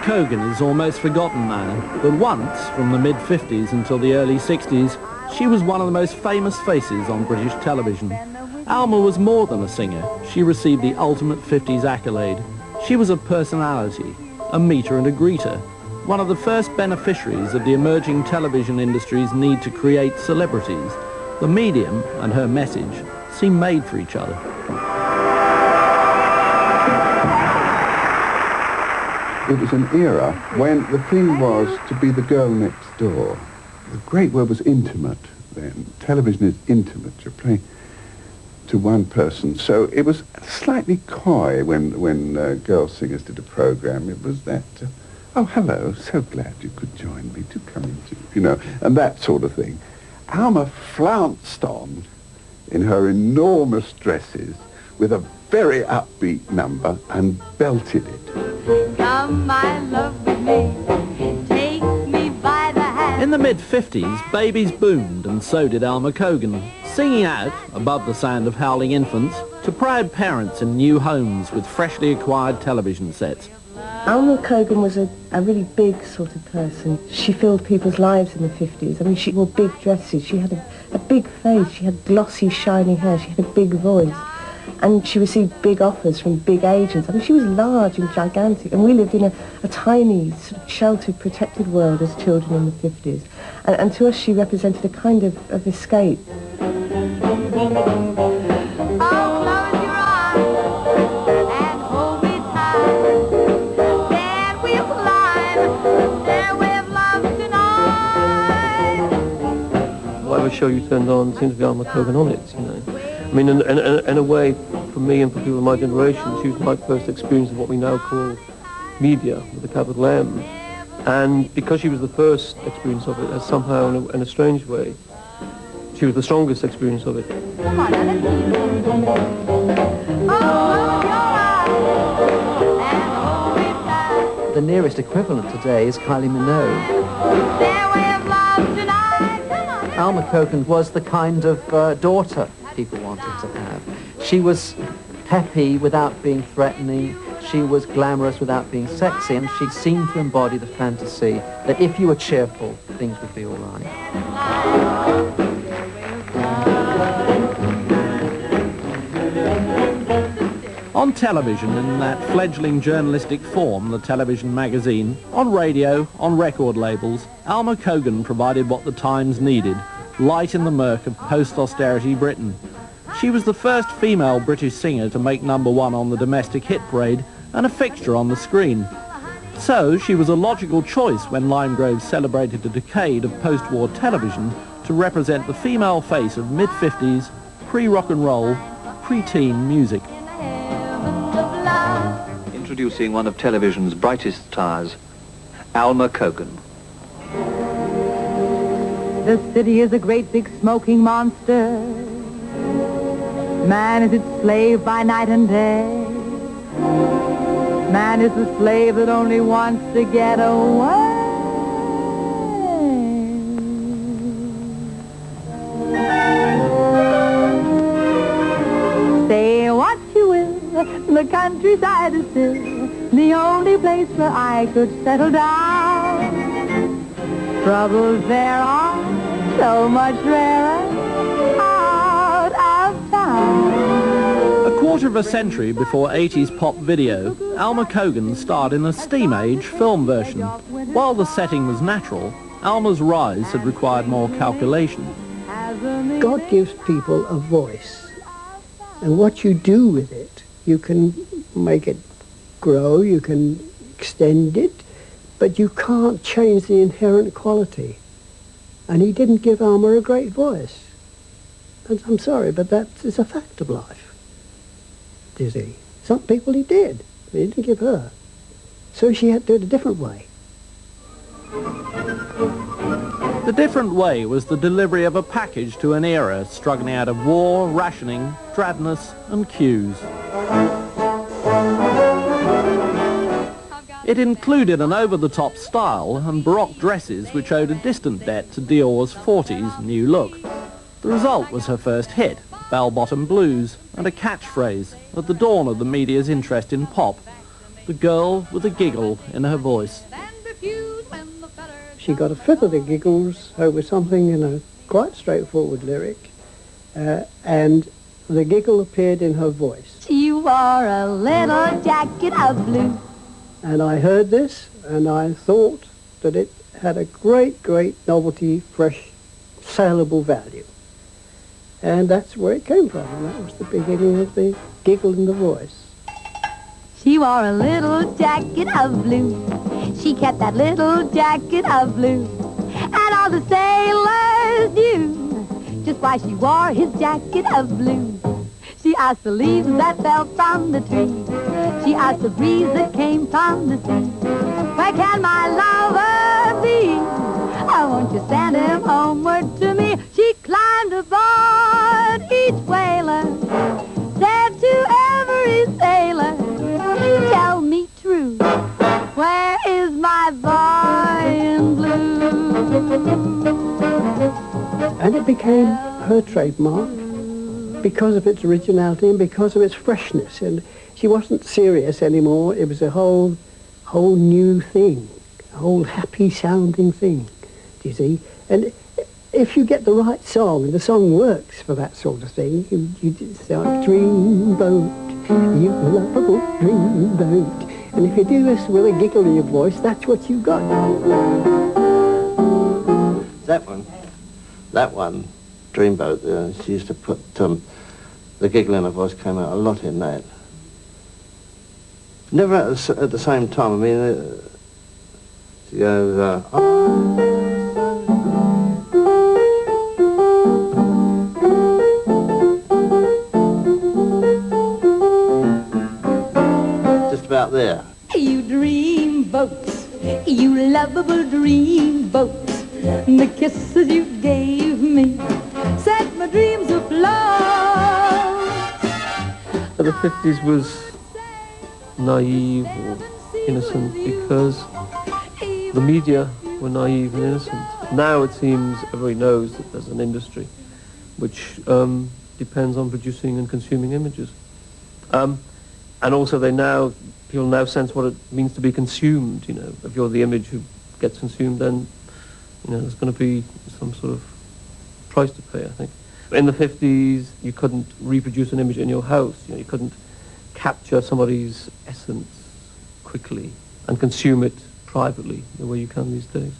Cogan is almost forgotten now, but once, from the mid-50s until the early 60s, she was one of the most famous faces on British television. Alma was more than a singer. She received the ultimate 50s accolade. She was a personality, a meter and a greeter, one of the first beneficiaries of the emerging television industry's need to create celebrities. The medium and her message seemed made for each other. It was an era when the thing was to be the girl next door. The great word was intimate then. Television is intimate. You're playing to one person. So it was slightly coy when girl singers did a program. It was that, oh, hello, so glad you could join me. Do come into, you know, and that sort of thing. Alma flounced on in her enormous dresses with a very upbeat number and belted it. Come, my love, with me. Take me by the hand. In the mid-50s, babies boomed, and so did Alma Cogan, singing out, above the sound of howling infants, to proud parents in new homes with freshly acquired television sets. Alma Cogan was a really big sort of person. She filled people's lives in the 50s. I mean, she wore big dresses. She had a big face. She had glossy, shiny hair. She had a big voice. And she received big offers from big agents. I mean, she was large and gigantic. And we lived in a tiny, sort of sheltered, protected world as children in the 50s. And to us, she represented a kind of escape. Whatever show you turned on seemed to be Alma Cogan on it, you know. I mean, in a way, for me and for people of my generation, she was my first experience of what we now call media, with a capital M. And because she was the first experience of it, somehow, in a strange way, she was the strongest experience of it. The nearest equivalent today is Kylie Minogue. Alma Cogan was the kind of daughter people wanted to have. She was peppy without being threatening. She was glamorous without being sexy, and she seemed to embody the fantasy that if you were cheerful, things would be all right. On television, in that fledgling journalistic form, the television magazine, on radio, on record labels, Alma Cogan provided what the times needed, light in the murk of post-austerity Britain. She was the first female British singer to make #1 on the domestic hit parade and a fixture on the screen. So she was a logical choice when Lime Grove celebrated a decade of post-war television to represent the female face of mid-50s, pre-rock and roll, pre-teen music. Introducing one of television's brightest stars, Alma Cogan. The city is a great big smoking monster. Man is its slave by night and day. Man is the slave that only wants to get away. Say what you will, the countryside is still the only place where I could settle down. Troubles there are so much rarer out of town. A quarter of a century before 80s pop video, Alma Cogan starred in a Steam Age film version. While the setting was natural, Alma's rise had required more calculation. God gives people a voice, and what you do with it, you can make it grow, you can extend it, but you can't change the inherent quality. And he didn't give Alma a great voice. And I'm sorry, but that is a fact of life. You see, some people he did, but he didn't give her. So she had to do it a different way. The different way was the delivery of a package to an era struggling out of war, rationing, drabness and queues. It included an over-the-top style and baroque dresses which owed a distant debt to Dior's 40s new look. The result was her first hit, Bell Bottom Blues, and a catchphrase at the dawn of the media's interest in pop. the girl with a giggle in her voice. She got a fit of the giggles over something in a quite straightforward lyric, and the giggle appeared in her voice. She wore a little jacket of blue. And I heard this, and I thought that it had a great, great novelty, fresh, saleable value. And that's where it came from, and that was the beginning of the giggle in the voice. She wore a little jacket of blue. She kept that little jacket of blue. And all the sailors knew just why she wore his jacket of blue. She asked the leaves that fell from the tree. She asked the breeze that came from the sea. Where can my lover be? Oh, won't you send him homeward to me? She climbed aboard each whaler, said to every sailor, tell me true, where is my boy in blue? And it became her trademark because of its originality and because of its freshness. And she wasn't serious anymore. It was a whole new thing, a whole happy-sounding thing, do you see? And if you get the right song, and the song works for that sort of thing, you just start, dreamboat, you lovable dreamboat. And if you do this with a giggle in your voice, that's what you got. That one, Dreamboat, she used to put, the giggle in her voice came out a lot in that. Never at the same time. I mean, she goes, just about there. You dreamboat, you lovable dreamboat. The kisses you gave me set my dreams afloat. The 50s was naive or innocent because the media were naive and innocent. Now it seems everybody knows that there's an industry which depends on producing and consuming images. And also people now sense what it means to be consumed, you know. If you're the image who gets consumed, then there's going to be some sort of price to pay, I think. In the 50s, you couldn't reproduce an image in your house. You couldn't capture somebody's essence quickly and consume it privately the way you can these days.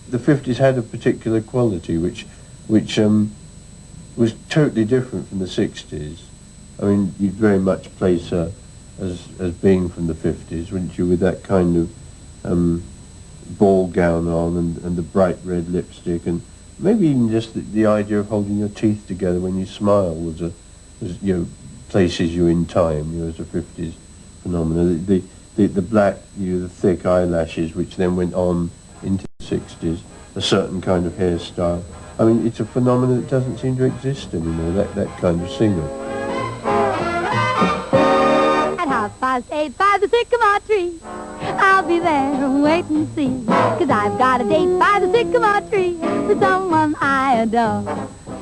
The 50s had a particular quality which was totally different from the 60s. I mean, you'd very much place her as being from the 50s, wouldn't you, with that kind of ball gown on and the bright red lipstick, and maybe even just the idea of holding your teeth together when you smile was places you in time, as a 50s phenomenon. The black, the thick eyelashes, which then went on into the 60s, a certain kind of hairstyle. I mean, it's a phenomenon that doesn't seem to exist anymore, that kind of singer. At 8:30 by the sycamore tree, I'll be there and wait and see, 'cause I've got a date by the sycamore tree with someone I adore.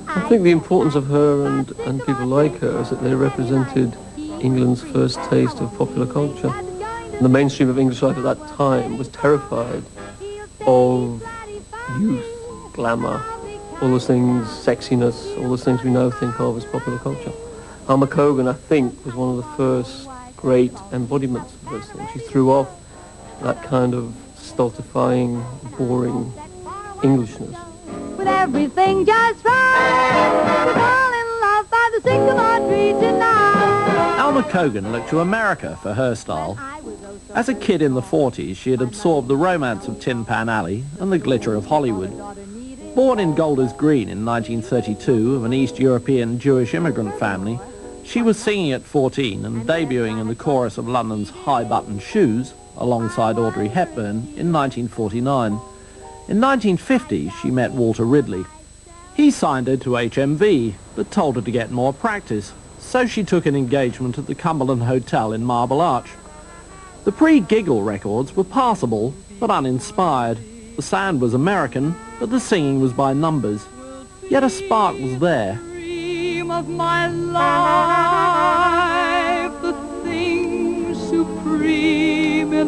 I think the importance of her and people like her is that they represented England's first taste of popular culture. And the mainstream of English life at that time was terrified of youth, glamour, all those things, sexiness, all those things we now think of as popular culture. Alma Cogan, I think, was one of the first great embodiments of those things. She threw off that kind of stultifying, boring Englishness. With everything just right, we're all in love by the sycamore tree tonight. Alma Cogan looked to America for her style. As a kid in the 40s, she had absorbed the romance of Tin Pan Alley and the glitter of Hollywood. Born in Golders Green in 1932 of an East European Jewish immigrant family, she was singing at 14 and debuting in the chorus of London's High Button Shoes alongside Audrey Hepburn in 1949. In 1950, she met Walter Ridley. He signed her to HMV, but told her to get more practice, so she took an engagement at the Cumberland Hotel in Marble Arch. The pre-Giggle records were passable, but uninspired. The sound was American, but the singing was by numbers. Yet a spark was there. Dream of my life, the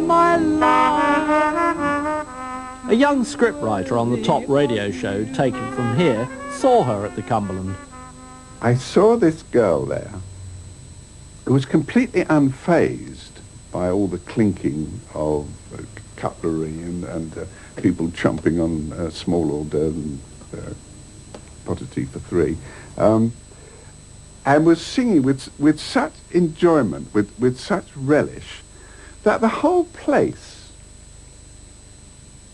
my life. A young scriptwriter on the top radio show, Taken From Here, saw her at the Cumberland. I saw this girl there who was completely unfazed by all the clinking of cutlery and people chomping on small hors d'oeuvres and pot of tea for three, and was singing with such enjoyment, with such relish, that the whole place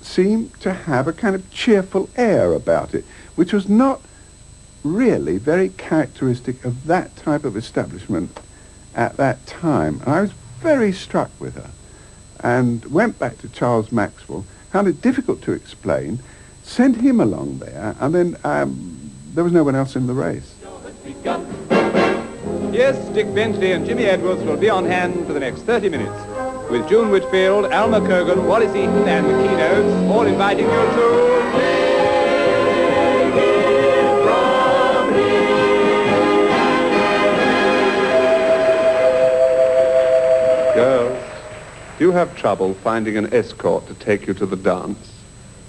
seemed to have a kind of cheerful air about it, which was not really very characteristic of that type of establishment at that time. And I was very struck with her, and went back to Charles Maxwell, found it difficult to explain, sent him along there, and then there was no one else in the race. Yes, Dick Bentley and Jimmy Edwards will be on hand for the next 30 minutes, with June Whitfield, Alma Cogan, Wallace Eaton and the keynotes, all inviting you to... Girls, do you have trouble finding an escort to take you to the dance?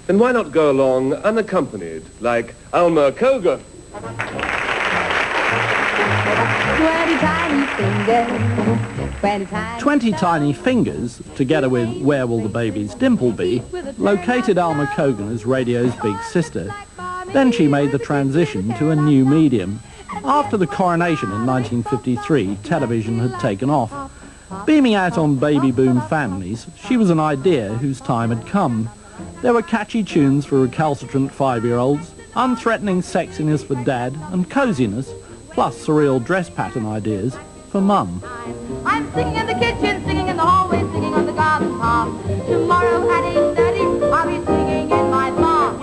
Then why not go along unaccompanied, like Alma Cogan? 20 tiny fingers, 20 Tiny Fingers, together with Where Will the Baby's Dimple Be, located Alma Cogan as radio's big sister. Then she made the transition to a new medium. After the coronation in 1953, television had taken off. Beaming out on baby boom families, she was an idea whose time had come. There were catchy tunes for recalcitrant 5-year-olds, unthreatening sexiness for dad, and coziness, plus surreal dress pattern ideas for mum. I'm singing in the kitchen, singing in the hallway, singing on the garden path. Tomorrow at 8:30, I'll be singing in my bath.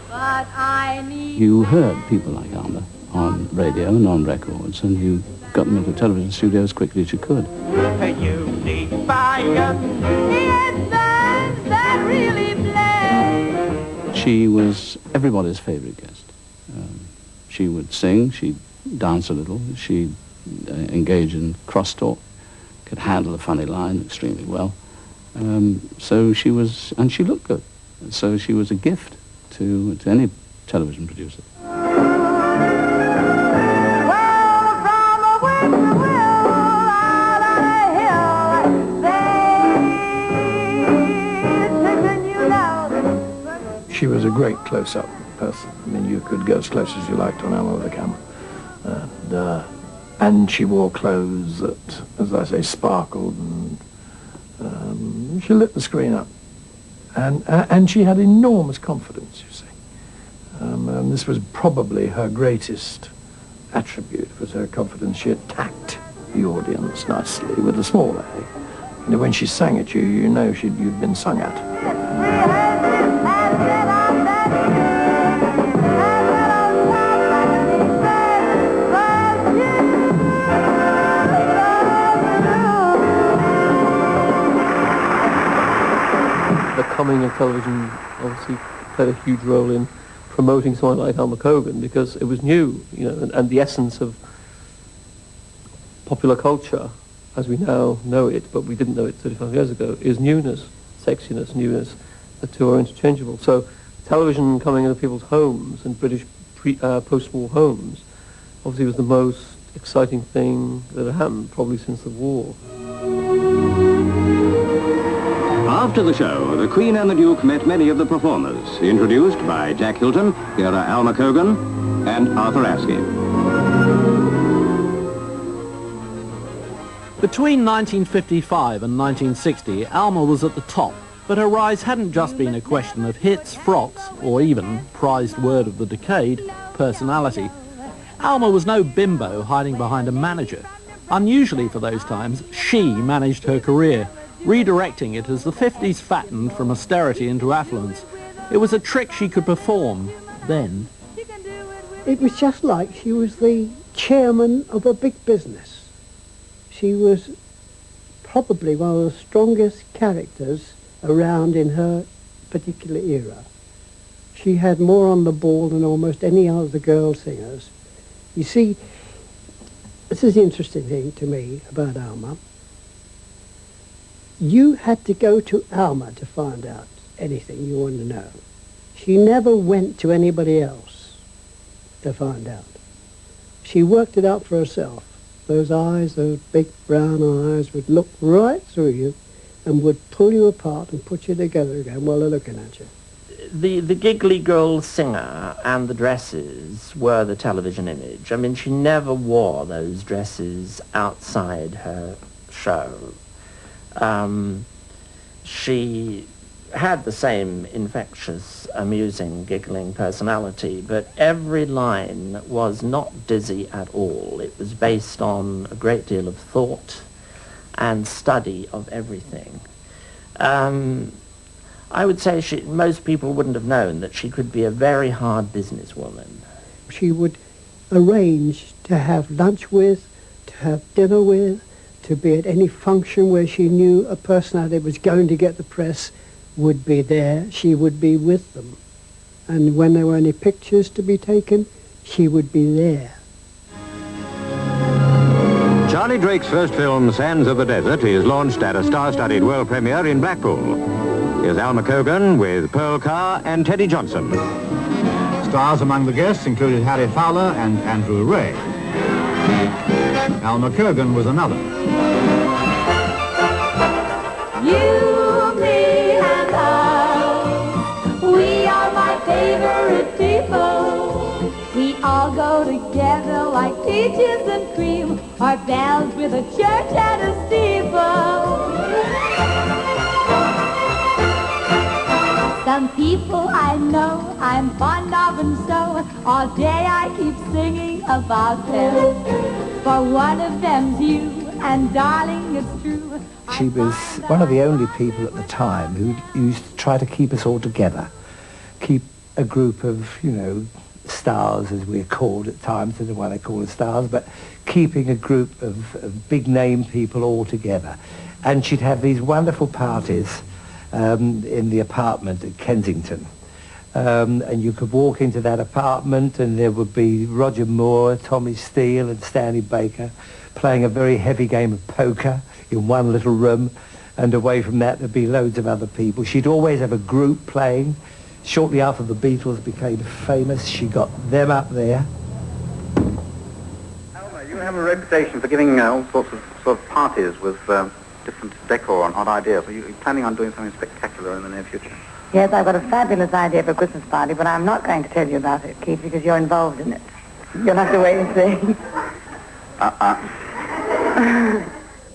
But I need... You heard people like Alma on radio and on records, and you got them into television studio as quickly as you could. You need fire. It's bands that really play. She was everybody's favorite guest. She would sing, she'd dance a little, she'd engage in crosstalk, could handle a funny line extremely well. So she was, and she looked good. So she was a gift to any television producer. She was a great close-up person. I mean, you could go as close as you liked on Alma with a camera. And she wore clothes that, as I say, sparkled, and she lit the screen up. And she had enormous confidence, you see. And this was probably her greatest attribute, was her confidence. She attacked the audience nicely with a small A. You know, when she sang at you, you know you'd been sung at. The coming of television obviously played a huge role in promoting someone like Alma Cogan, because it was new, you know, and the essence of popular culture, as we now know it, but we didn't know it 35 years ago, is newness, sexiness, newness. The two are interchangeable. So television coming into people's homes, and British post-war homes, obviously was the most exciting thing that had happened probably since the war. After the show, the Queen and the Duke met many of the performers, introduced by Jack Hilton, here are Alma Cogan and Arthur Askey. Between 1955 and 1960, Alma was at the top, but her rise hadn't just been a question of hits, frocks, or even, prized word of the decade, personality. Alma was no bimbo hiding behind a manager. Unusually for those times, she managed her career, redirecting it as the 50s fattened from austerity into affluence. It was a trick she could perform then. It was just like she was the chairman of a big business. She was probably one of the strongest characters around in her particular era. She had more on the ball than almost any other girl singers. You see, this is the interesting thing to me about Alma. You had to go to Alma to find out anything you wanted to know. She never went to anybody else to find out. She worked it out for herself. Those eyes, those big brown eyes, would look right through you and would pull you apart and put you together again while they're looking at you. The giggly girl singer and the dresses were the television image. I mean, she never wore those dresses outside her show. She had the same infectious, amusing, giggling personality, but every line was not dizzy at all. It was based on a great deal of thought and study of everything. I would say most people wouldn't have known that she could be a very hard businesswoman. She would arrange to have lunch with, to have dinner with, to be at any function where she knew a personality was going to get the press would be there. She would be with them. And when there were any pictures to be taken, she would be there. Charlie Drake's first film, Sands of the Desert, is launched at a star-studded world premiere in Blackpool. Here's Alma Cogan with Pearl Carr and Teddy Johnson. Stars among the guests included Harry Fowler and Andrew Ray. Alma Cogan was another. You, me, and us, we are my favorite people. We all go together like peaches and cream, or bells with a church and a steeple. Some people I know I'm fond of, and so all day I keep singing about them. For one of them's you, and darling, it's true. She was one of the only people at the time who used to try to keep us all together, keep a group of, you know, stars, as we're called at times. I don't know why they call us stars, but keeping a group of big-name people all together. And she'd have these wonderful parties in the apartment at Kensington. And you could walk into that apartment and there would be Roger Moore, Tommy Steele and Stanley Baker playing a very heavy game of poker in one little room, and away from that there'd be loads of other people. She'd always have a group playing. Shortly after the Beatles became famous, she got them up there. Alma, you have a reputation for giving all sorts of parties with different decor and odd ideas. Are you planning on doing something spectacular in the near future? Yes, I've got a fabulous idea for a Christmas party, but I'm not going to tell you about it, Keith, because you're involved in it. You'll have to wait and see.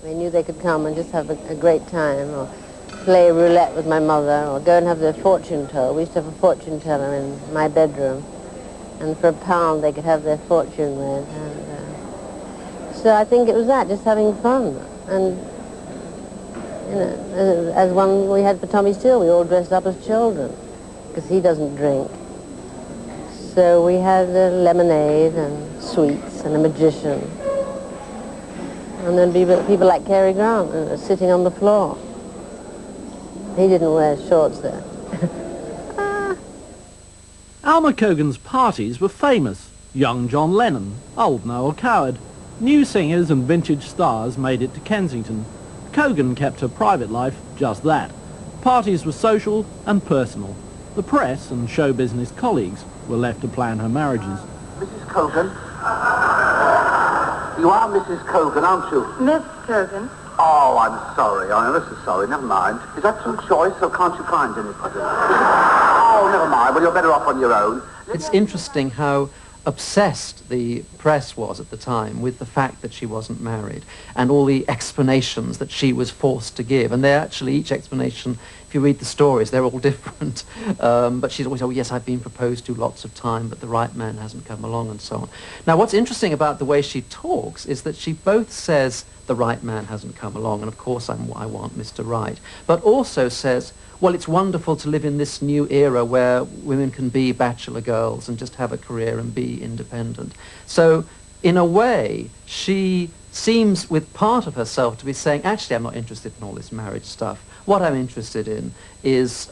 They knew they could come and just have a great time, or play roulette with my mother, or go and have their fortune told. We used to have a fortune teller in my bedroom, and for £1 they could have their fortune read. And, so I think it was that, just having fun. And you know, as one we had for Tommy Steele, we all dressed up as children, because he doesn't drink. So we had lemonade and sweets and a magician. And then people like Cary Grant sitting on the floor. He didn't wear shorts there. Alma Cogan's parties were famous. Young John Lennon, old Noel Coward. New singers and vintage stars made it to Kensington. Cogan kept her private life just that. Parties were social and personal. The press and show business colleagues were left to plan her marriages. Mrs. Cogan? You are Mrs. Cogan, aren't you? Miss Cogan? Oh, I'm sorry. I'm ever so sorry. Never mind. Is that some choice, or can't you find anybody? Oh, never mind. Well, you're better off on your own. It's interesting how obsessed the press was at the time with the fact that she wasn't married and all the explanations that she was forced to give. And they're actually, each explanation, if you read the stories, they're all different. But she's always, oh yes, I've been proposed to lots of time, but the right man hasn't come along, and so on. Now, what's interesting about the way she talks is that she both says the right man hasn't come along, and of course I want Mr. Right, but also says, well, it's wonderful to live in this new era where women can be bachelor girls and just have a career and be independent. So, in a way, she seems with part of herself to be saying, actually, I'm not interested in all this marriage stuff. What I'm interested in is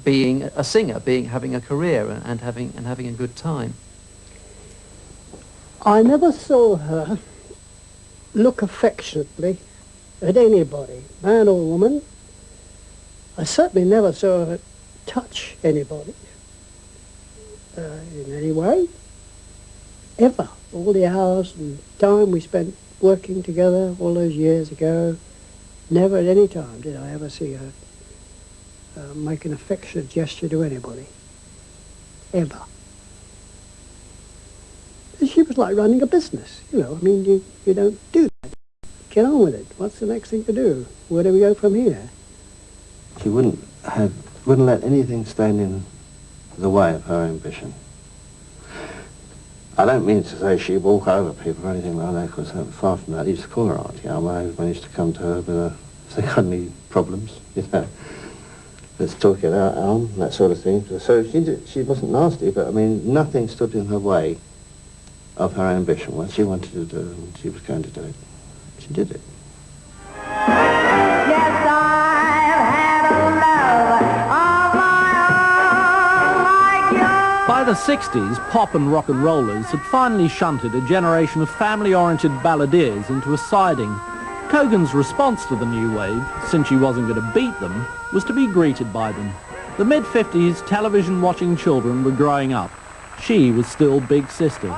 being a singer, having a career and having a good time. I never saw her look affectionately at anybody, man or woman. I certainly never saw her touch anybody in any way, ever. All the hours and time we spent working together all those years ago, never at any time did I ever see her make an affectionate gesture to anybody, ever. She was like running a business, you know. I mean, you don't do that. Get on with it. What's the next thing to do? Where do we go from here? She wouldn't let anything stand in the way of her ambition. I don't mean to say she'd walk over people or anything like that, because far from that. I used to call her Auntie Alma. I managed to come to her with if they got any problems, you know. Let's talk it out, Alma, that sort of thing. So she wasn't nasty, but I mean, nothing stood in her way of her ambition. What she wanted to do, and she was going to do it. She did it. Yes, I've had a love of my own like yours. By the 60s, pop and rock and rollers had finally shunted a generation of family-oriented balladeers into a siding. Cogan's response to the new wave, since she wasn't going to beat them, was to be greeted by them. The mid-50s, television-watching children were growing up. She was still Big Sister.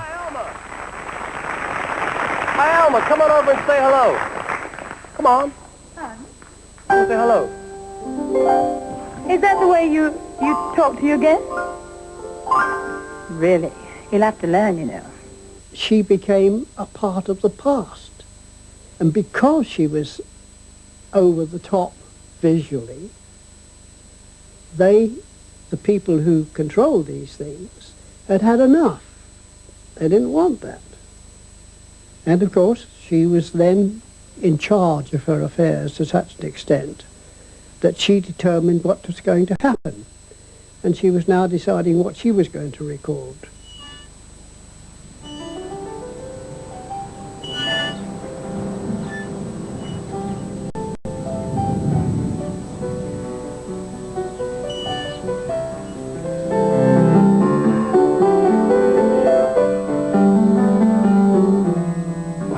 Hi, Alma, come on over and say hello. Come on. Say hello. Is that the way you talk to your guests? Really? You'll have to learn, you know. She became a part of the past. And because she was over the top visually, the people who controlled these things, had had enough. They didn't want that. And of course, she was then in charge of her affairs to such an extent that she determined what was going to happen. And she was now deciding what she was going to record.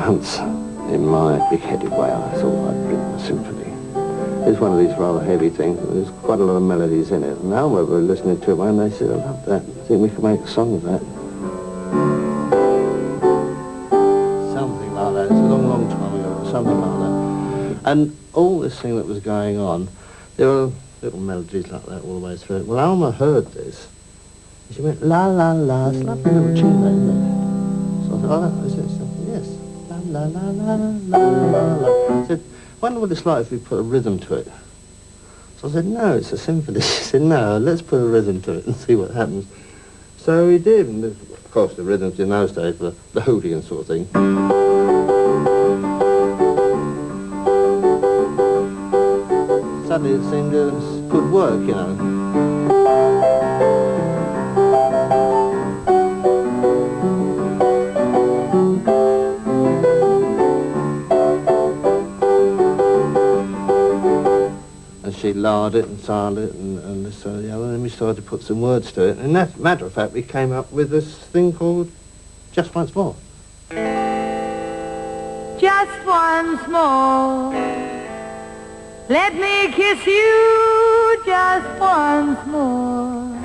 Once, in my big-headed way, I thought I'd written a symphony. It's one of these rather heavy things, and there's quite a lot of melodies in it. And Alma were listening to it, and they said, I love that. I think we could make a song of that. Something like that. It's a long, long time ago, but something like that. And all this thing that was going on, there were little melodies like that all the way through it. Well, Alma heard this. And she went, la, la, la. It's a lovely little tune, that, isn't it? So I thought, oh, is it something? Yes. La, la, la, la, la, la. I said, wonder what it's like if we put a rhythm to it. So I said, no, it's a symphony. She said, no, let's put a rhythm to it and see what happens. So we did, and of course the rhythms in those days were the hooligan sort of thing. Suddenly it seemed good work, you know. She lard it and siled it and this and the other, and then we started to put some words to it. And as a matter of fact, we came up with this thing called Just Once More. Just once more, let me kiss you just once more.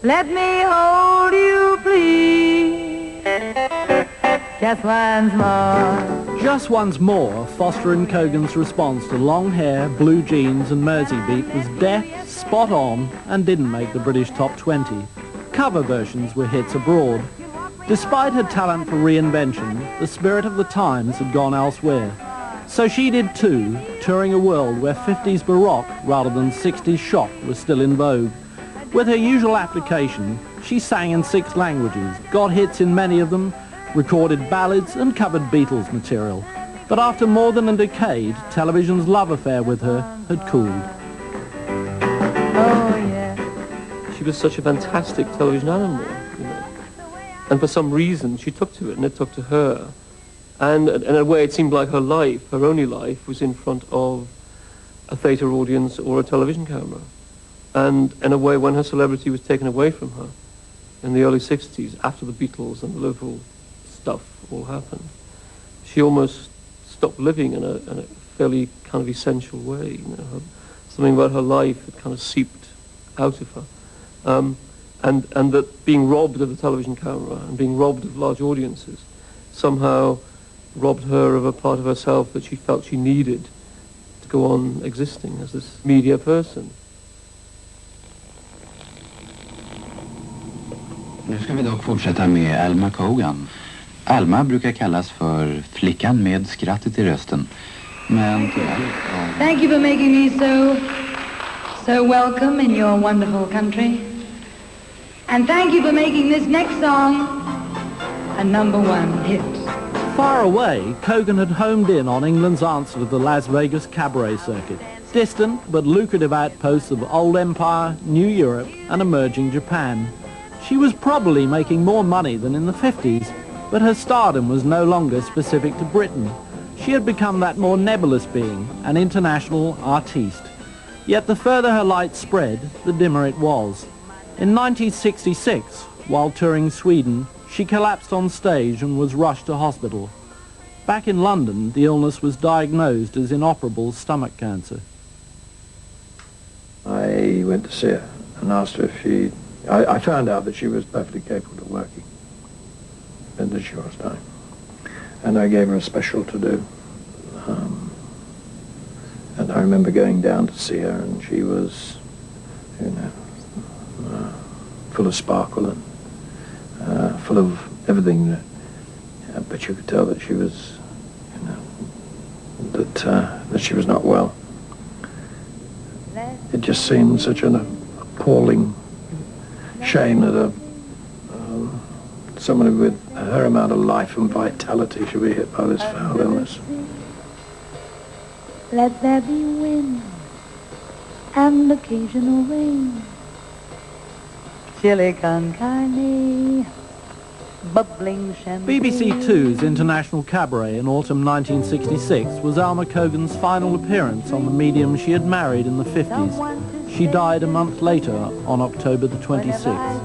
Let me hold you, please, just once more. Just Once More, Foster and Cogan's response to long hair, blue jeans and Mersey beat was deft, spot on, and didn't make the British top 20. Cover versions were hits abroad. Despite her talent for reinvention, the spirit of the times had gone elsewhere. So she did too, touring a world where 50s Baroque rather than 60s shock was still in vogue. With her usual application, she sang in 6 languages, got hits in many of them, recorded ballads and covered Beatles material. But after more than a decade, television's love affair with her had cooled. Oh, yeah. She was such a fantastic television animal, you know. And for some reason, she took to it, and it took to her. And in a way, it seemed like her life, her only life, was in front of a theatre audience or a television camera. And in a way, when her celebrity was taken away from her, in the early 60s, after the Beatles and the Liverpool stuff all happened, she almost stopped living in a fairly kind of essential way. You know, something about her life had kind of seeped out of her. And that being robbed of the television camera and being robbed of large audiences somehow robbed her of a part of herself that she felt she needed to go on existing as this media person. Nu ska vi dock fortsätta med Alma Cogan. Alma brukar kallas för flickan med skrattet i rösten. Men Thank you for making me so welcome in your wonderful country. And thank you for making this next song a #1 hit. Far away, Cogan had homed in on England's answer to the Las Vegas cabaret circuit. Distant but lucrative outposts of old empire, new Europe and emerging Japan. She was probably making more money than in the 50s, but her stardom was no longer specific to Britain. She had become that more nebulous being, an international artiste. Yet the further her light spread, the dimmer it was. In 1966, while touring Sweden, she collapsed on stage and was rushed to hospital. Back in London, the illness was diagnosed as inoperable stomach cancer. I went to see her and asked her if I found out that she was perfectly capable of working, and that she was dying. And I gave her a special to do. And I remember going down to see her, and she was, you know, full of sparkle and full of everything. But you could tell that she was, you know, that she was not well. It just seemed such an appalling shame that someone with her amount of life and vitality should be hit by this foul illness. Let there be wind and occasional rain. Chili con carne, bubbling champagne. BBC Two's International Cabaret in autumn 1966 was Alma Cogan's final appearance on the medium she had married in the 50s. She died a month later on October the 26th.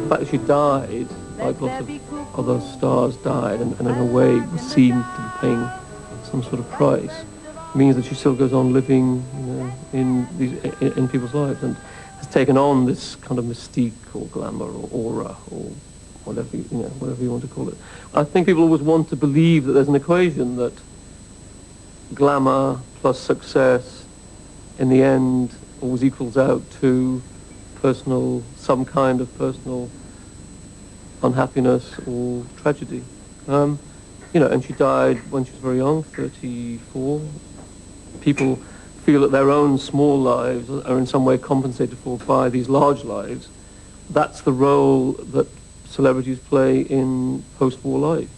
The fact that she died, like lots of other stars died, and in a way seemed to be paying some sort of price, means that she still goes on living, you know, in people's lives, and has taken on this kind of mystique or glamour or aura or whatever you want to call it. I think people always want to believe that there's an equation that glamour plus success in the end always equals out to some kind of personal unhappiness or tragedy. You know, and she died when she was very young, 34. People feel that their own small lives are in some way compensated for by these large lives. That's the role that celebrities play in post-war life.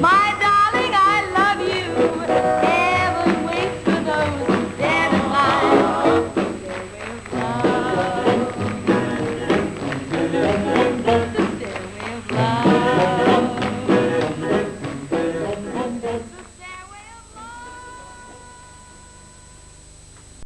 My